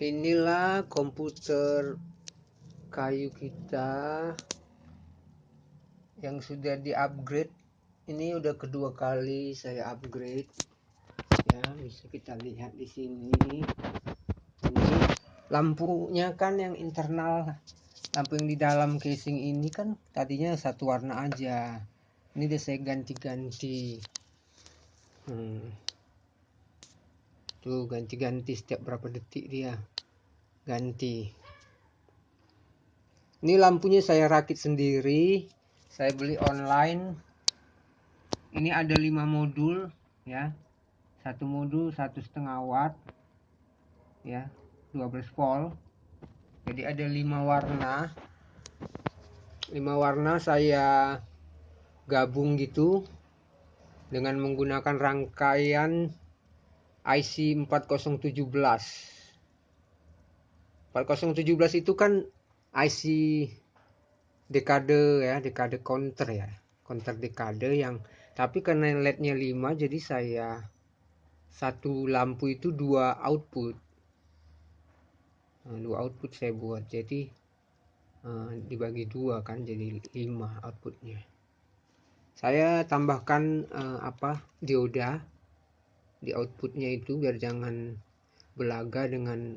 Inilah komputer kayu kita yang sudah di-upgrade. Ini udah kedua kali saya upgrade. Ya, bisa kita lihat di sini. Ini lampunya kan yang internal, lampu yang di dalam casing ini kan tadinya satu warna aja. Ini udah saya ganti-ganti. Tuh ganti-ganti setiap berapa detik dia ganti. Ini lampunya saya rakit sendiri, saya beli online. Ini ada 5 modul ya, satu modul 1,5 watt ya, 12 volt. Jadi ada 5 warna. 5 warna saya gabung gitu dengan menggunakan rangkaian IC 4017. 4017 itu kan IC dekade ya, dekade counter ya, counter dekade yang, tapi karena LED-nya 5, jadi saya satu lampu itu 2 output. Nah, 2 output saya buat, jadi dibagi 2 kan, jadi 5 outputnya. Saya tambahkan dioda di outputnya itu biar jangan belaga dengan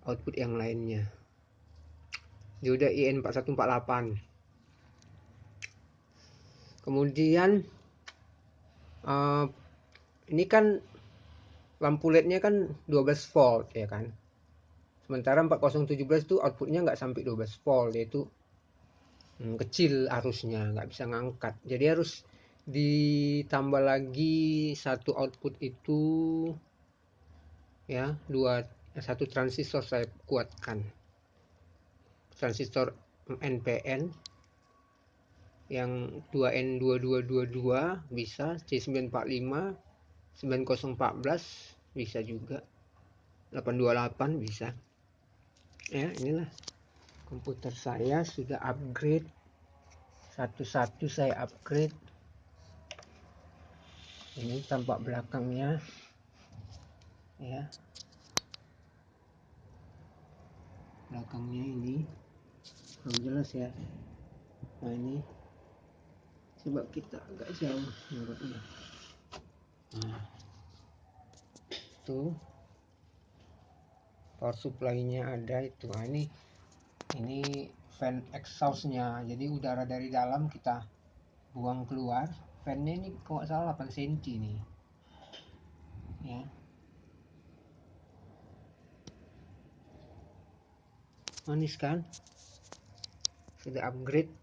output yang lainnya. Dioda IN4148. Kemudian ini kan lampu LED-nya kan 12 volt ya kan. Sementara 4017 itu outputnya nggak sampai 12 volt, yaitu kecil arusnya, nggak bisa ngangkat. Jadi harus ditambah lagi satu output itu ya, satu transistor saya kuatkan. Transistor NPN yang 2N2222 bisa, C945, 9014 bisa juga, 828 bisa. Ya, inilah komputer saya sudah upgrade. Satu-satu saya upgrade. Ini tampak belakangnya ya. Belakangnya ini belum jelas ya. Nah, ini coba kita agak jauh menurutnya. Nah, tuh power supply-nya ada itu. Nah, ini fan exhaust-nya. Jadi udara dari dalam kita buang keluar. Fan-nya ini kalau nggak salah 8 cm nih. Ya. Manis kan? Sudah upgrade.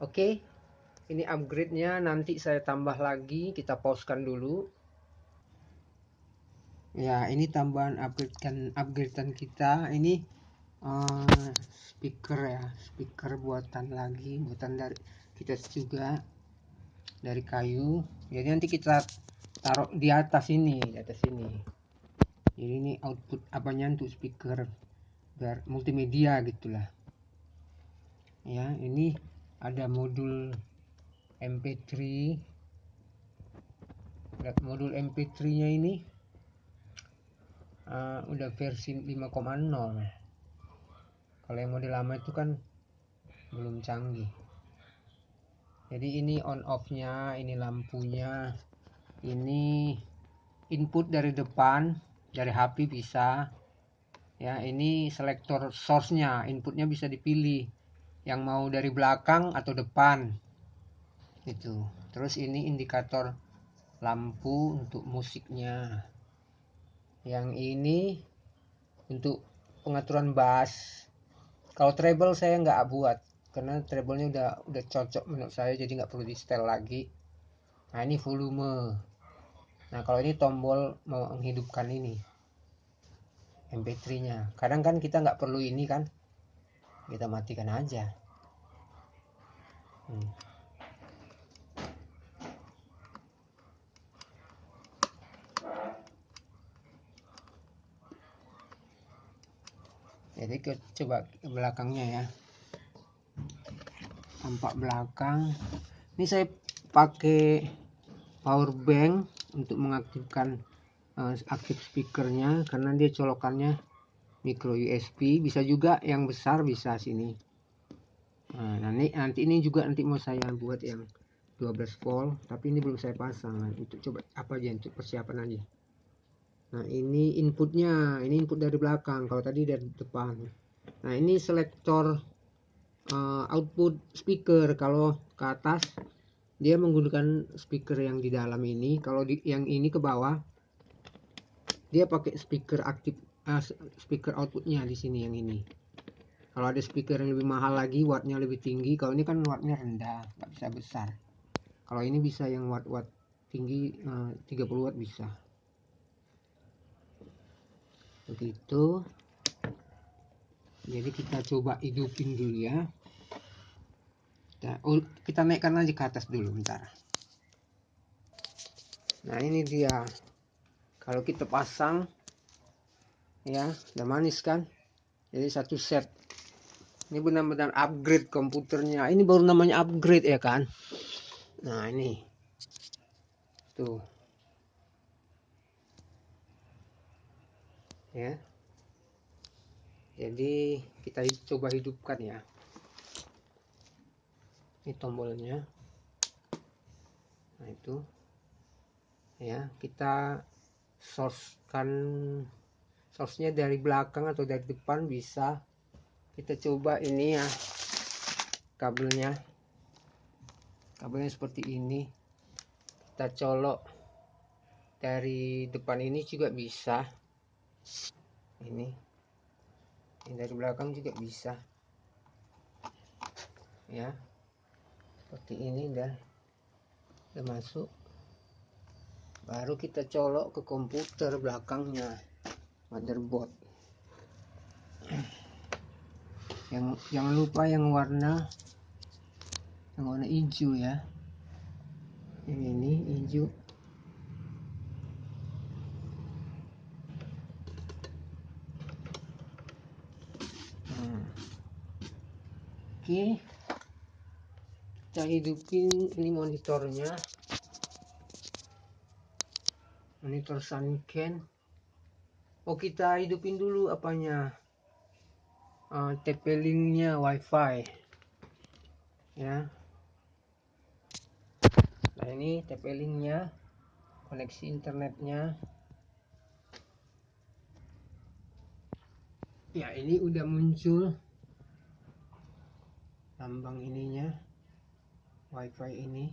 Oke. Ini upgrade-nya, nanti saya tambah lagi. Kita pause-kan dulu. Ya, ini tambahan upgradean kita. Ini speaker ya, speaker buatan dari kita juga, dari kayu. Jadi nanti kita taruh di atas ini, Jadi ini output apanya untuk speaker biar multimedia gitulah. Ya, ini ada modul MP3. Modul MP3-nya ini udah versi 5.0. Kalau yang model lama itu kan belum canggih. Jadi ini on off-nya, ini lampunya, ini input dari depan, dari HP bisa. Ya, ini selektor source-nya, inputnya bisa dipilih yang mau dari belakang atau depan. Itu. Terus ini indikator lampu untuk musiknya. Yang ini untuk pengaturan bass. Kalau treble saya nggak buat karena treble-nya udah cocok menurut saya, jadi nggak perlu di setel lagi. Nah, ini volume. Nah, kalau ini tombol mau menghidupkan ini MP3-nya. Kadang kan kita nggak perlu ini kan, kita matikan aja. Jadi coba ke belakangnya ya, tampak belakang. Ini saya pakai power bank untuk mengaktifkan aktif speakernya karena dia colokannya micro USB. Bisa juga yang besar, bisa sini. Nah, nanti ini juga nanti mau saya buat yang 12 volt, tapi ini belum saya pasang. Nah, itu coba apa aja untuk persiapan aja. Nah, ini inputnya, ini input dari belakang, kalau tadi dari depan. Nah, ini selektor output speaker. Kalau ke atas dia menggunakan speaker yang di dalam ini, kalau yang ini ke bawah dia pakai speaker aktif, speaker outputnya di sini yang ini. Kalau ada speaker yang lebih mahal lagi, wattnya lebih tinggi. Kalau ini kan wattnya rendah, nggak bisa besar. Kalau ini bisa yang watt tinggi, 30 watt bisa. Begitu. Jadi kita coba hidupin dulu ya. Kita naikkan aja ke atas dulu bentar. Nah, ini dia. Kalau kita pasang ya, udah manis kan? Jadi satu set. Ini benar-benar upgrade komputernya. Ini baru namanya upgrade ya kan? Nah, ini. Tuh. Ya. Jadi kita coba hidupkan ya. Ini tombolnya. Nah, itu. Ya, kita source-nya dari belakang atau dari depan bisa. Kita coba ini ya, kabelnya seperti ini. Kita colok dari depan ini juga bisa. Ini dari belakang juga bisa ya, seperti ini. Udah masuk. Baru kita colok ke komputer belakangnya, motherboard. Jangan lupa yang warna hijau ya. Ini hijau. Oke, kita hidupin ini monitornya, monitor Sanken. Oh, kita hidupin dulu apanya, TP-Link-nya WiFi ya. Nah, ini TP-Link-nya, koneksi internetnya ya. Ini udah muncul lambang ininya, WiFi ini.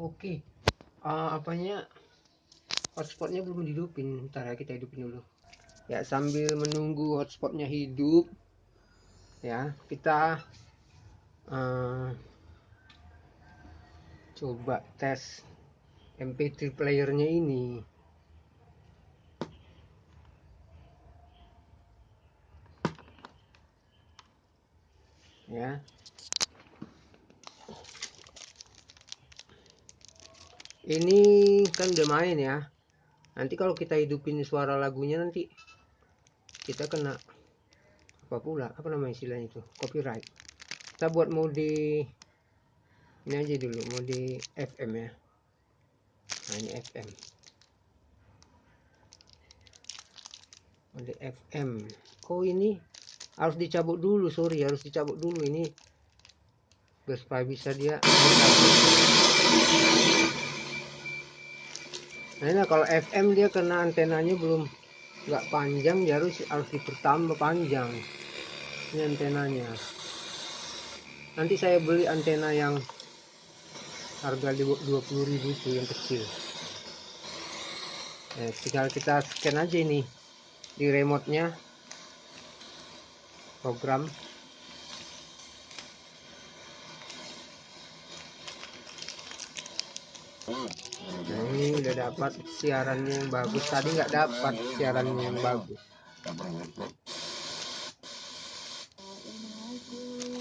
Oke, apanya, hotspotnya belum dihidupin. Ntar ya, kita hidupin dulu ya. Sambil menunggu hotspotnya hidup ya, kita coba tes MP3 playernya ini ya. Ini kan udah main ya. Nanti kalau kita hidupin suara lagunya, nanti kita kena apa pula, apa namanya istilahnya itu, copyright. Kita buat mode ini aja dulu, mode FM ya. Nah, ini FM, mode FM. Oh, ini harus dicabut dulu, sorry, harus dicabut dulu ini supaya bisa dia. Nah, kalau FM dia kena antenanya belum nggak panjang, dia harus dipertambah panjang ini antenanya. Nanti saya beli antena yang harga 20.000 itu yang kecil. Tinggal kita scan aja ini di remote-nya, program. Nah, ini udah dapat siarannya yang bagus. Tadi nggak dapat siarannya yang bagus.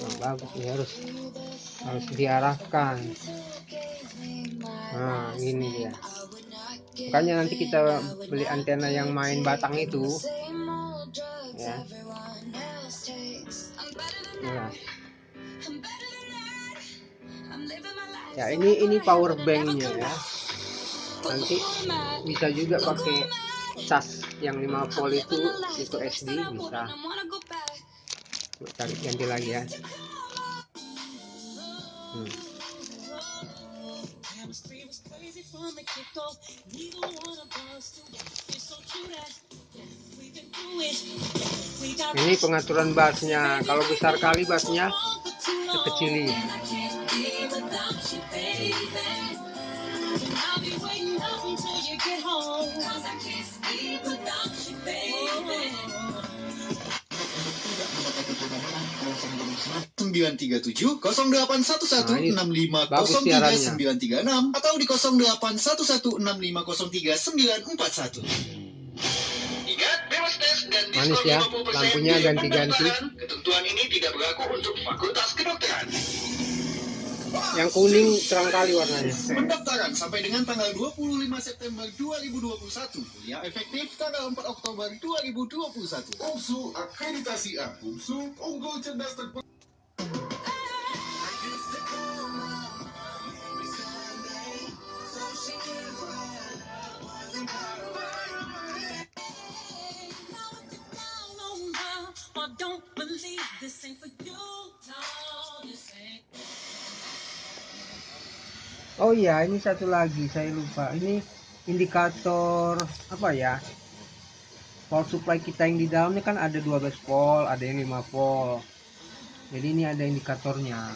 Nah, bagus nih, harus diarahkan. Nah, ini dia. Makanya nanti kita beli antena yang main batang itu ya. Nah, Ya, ini power banknya ya. Nanti bisa juga pakai cas yang 5 volt itu SD bisa. Tarik ganti lagi ya. Ini pengaturan bassnya. Kalau besar kali bassnya kekecilin. Bagus siarannya. Atau di 081165039441. Ingat, bebas tes dan manis ya, lampunya ganti-ganti. Ketentuan ini tidak berlaku untuk fakultas kedokteran. Yang kuning terang kali warnanya. Pendaftaran sampai dengan tanggal 25 September 2021. Kuliah efektif tanggal 4 Oktober 2021. UMSU akreditasi A. UMSU unggul cerdas terpilih. Oh iya, ini satu lagi saya lupa. Ini indikator apa ya? Volt supply kita yang di dalamnya kan ada 12 volt, ada yang 5 volt. Jadi ini ada indikatornya.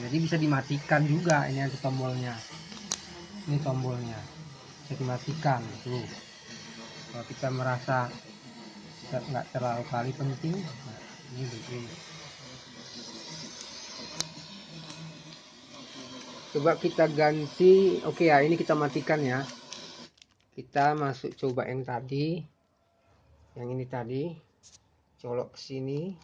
Jadi bisa dimatikan juga, ini ada tombolnya. Ini tombolnya. Bisa dimatikan tuh. Kalau kita merasa nggak terlalu kali penting, nah, ini begini. Coba kita ganti. Oke ya, ini kita matikan ya. Kita masuk coba yang tadi. Yang ini tadi. Colok ke sini.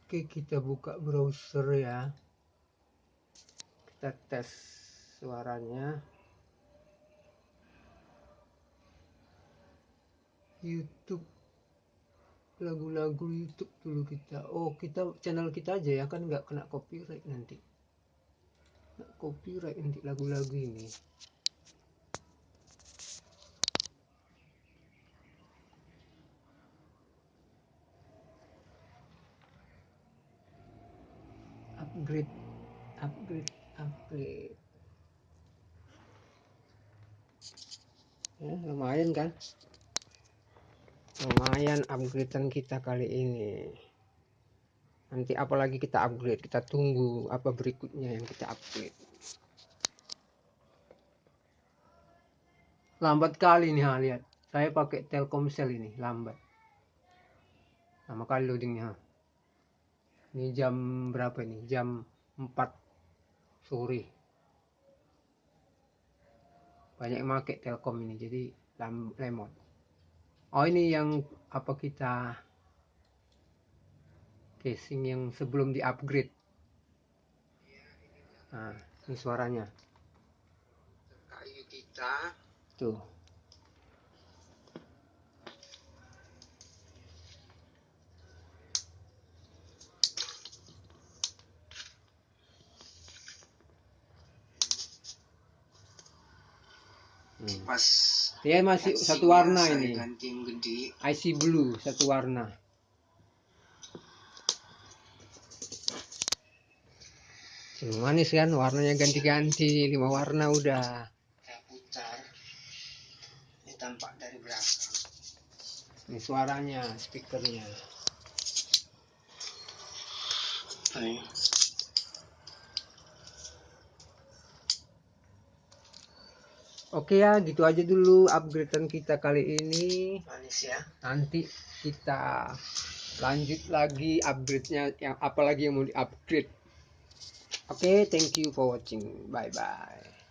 Oke, kita buka browser ya. Kita tes suaranya. YouTube, lagu-lagu YouTube dulu kita. Oh, kita channel kita aja ya, kan nggak kena copyright nanti. Nggak copyright nanti lagu-lagu ini. Upgrade. Ya, lumayan kan? Lumayan upgradean kita kali ini. Nanti apalagi kita upgrade, kita tunggu apa berikutnya yang kita upgrade. Lambat kali nih, lihat. Saya pakai Telkomsel ini, lambat. Lama kali loadingnya. Ini jam berapa ini? Jam 4 sore. Banyak yang pakai Telkom ini, jadi lemot. Oh, ini yang apa kita casing yang sebelum di upgrade. Nah, ini suaranya. Kayu kita tuh. Pas dia masih satu warna ini. IC blue satu warna. Manis kan, warnanya ganti-ganti, 5 warna udah. Saya putar. Ini tampak dari belakang. Ini suaranya, speakernya. Hai. Oke ya, gitu aja dulu upgradean kita kali ini. Manis ya. Nanti kita lanjut lagi upgrade-nya, yang apalagi yang mau di-upgrade. Oke, thank you for watching. Bye bye.